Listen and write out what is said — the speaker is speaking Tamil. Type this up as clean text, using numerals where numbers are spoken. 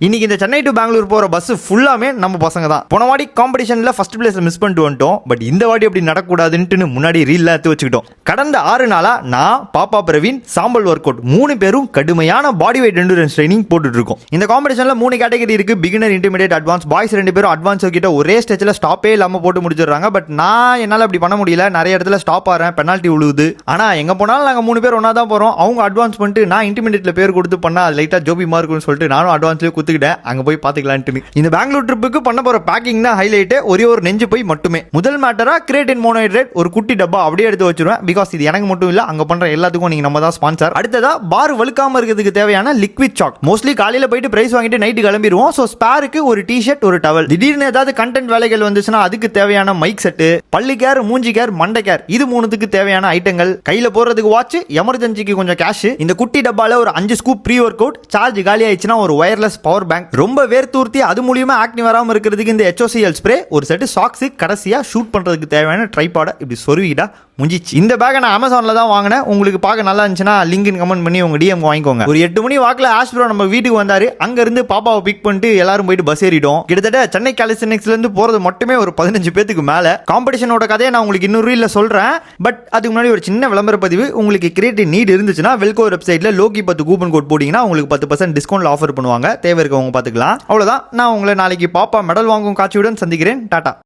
இன்னைக்கு இந்த சென்னை டு பெங்களூர் போற பஸ் ஃபுல்லாமே நம்ம பசங்க தான். போன வாட்டி காம்படிஷன்ல ஃபர்ஸ்ட் பிளேஸ்ல மிஸ் பண்ணிட்டு வந்துட்டோம். பட் இந்த வாட்டி அப்படி நடக்கூடாதுன்னு முன்னாடி ரீல்ல எடுத்து வச்சுக்கிட்டோம். கடந்த 6 நாளா நான், பாப்பா பிரவீன், சாம்பல் ஒர்க் அவுட் 3 பேரும் கடுமையான பாடி வெயிட் எண்டுரன்ஸ் ட்ரைனிங் போட்டுட்டு இருக்கோம். இந்த காம்படிஷன்ல 3 கேட்டகரி இருக்கு. Beginner, intermediate, advance. பாய்ஸ் 2 பேரும் அட்வான்ஸ் கிட்ட ஒரே ஸ்டேஜ்ல ஸ்டாப்பே இல்லாம போட்டு முடிச்சிடுறாங்க. பட் நான் என்னால அப்படி பண்ண முடியல. நிறைய இடத்துல ஸ்டாப் ஆறேன், பெனால்ட்டி விழுவுது. ஆனா எங்க போனாலும் நாங்க 3 பேர் ஒன்னா தான் போறோம். அவங்க அட்வான்ஸ் பண்ணிட்டு நான் இன்டர்மீடியேட்ல பேர் கொடுத்து பண்ணா அது லைட்டா ஜோபி மார்க்குன்னு சொல்லிட்டு நானும் அட்வான்ஸ்லயே குத்துக்கிட்டேன். அங்க போய் பாத்துக்கலான்ட்டு இந்த பெங்களூர் ட்ரிப்புக்கு பண்ண போற பேக்கிங் தான் ஹைலைட். ஒரே ஒரு நெஞ்சு போய் மட்டுமே. முதல் மேட்டரா கிரியேட்டின் மோனோஹைட்ரேட் ஒரு குட்டி டப்பா அப்படியே எடுத்து வச்சிருவேன். பிகாஸ் இது எனக்கு மட்டும் இல்ல, அங்க பண்ற எல்லாத்துக்கும் நீங்க நம்ம தான் ஸ்பான்சர். அடுத்ததா பார் வழுக்காம இருக்கிறதுக்கு தேவையான லிக்விட் சாக். மோஸ்ட்லி காலையில போயிட்டு பிரைஸ் வாங்கிட்டு நைட்டு கிளம்பிடுவோம். சோ ஸ்பேருக்கு ஒரு டி-ஷர்ட், ஒரு டவல். திடீர்னு ஏதாவது கண்டென்ட் வேலைகள் வந்துச்சுன்னா அதுக்கு தேவையான மைக் செட்டு, பல்லு கேர், மூஞ்சி கேர், மண்டை கேர், இது 3த்துக்கு தேவையான ஐட்டங்கள். கையில போறதுக்கு வாட்ச், எமர்ஜென்சிக்கு கொஞ்சம் கேஷ். இந்த குட்டி டப்பால ஒரு 5 scoop pre work out, charge காலி ஆயிடுச்சுன்னா ஒரு வயர்லெஸ் பவர் பேங்க், ரொம்ப வேர்த்தூர்த்தி அது மூலியமா ஆக்னி வராம இருக்கிறதுக்கு இந்த HOCl ஸ்ப்ரே, ஒரு செட் சாக்ஸ், கடைசியா ஷூட் பண்றதுக்கு தேவையான ட்ரைபாட். இப்படி சொருவிடா முடிஞ்சிச்சு. இந்த பேக்கை நான் அமேசான்ல தான் வாங்கினேன். உங்களுக்கு பார்க்க நல்லா இருந்துச்சுன்னா லிங்க் கமெண்ட் பண்ணி உங்க DM வாங்கிக்கோங்க. ஒரு 8 மணி வாக்கில் ஆஷ் ப்ரோ நம்ம வீட்டுக்கு வந்தாரு. அங்க இருந்து பாப்பாவை பிக் பண்ணிட்டு எல்லாரும் போயிட்டு பஸ் ஏறிட்டோம். கிட்டத்தட்ட சென்னை காலிஸ்டெனிக்ஸ்ல இருந்து போறது மட்டுமே ஒரு 15 பேத்துக்கு மேல. காம்படிஷனோட கதையை நான் உங்களுக்கு இன்னொரு ரீல்ல சொல்றேன். பட் அதுக்கு முன்னாடி ஒரு சின்ன விளம்பர பதிவு. உங்களுக்கு கிரியேட்டிவ் நீட் இருந்துச்சுன்னா வெல்கோ வெப்சைட்ல லோகி 10 கூப்பன் கோட் போட்டீங்கன்னா உங்களுக்கு 10% டிஸ்கவுண்ட் ஆஃபர் பண்ணுவாங்க. தேவை இருக்கவங்க பாத்துக்கலாம். அவ்வளவுதான். நான் உங்களை நாளைக்கு பாப்பா மெடல் வாங்கும் காட்சியுடன் சந்திக்கிறேன். டாடா.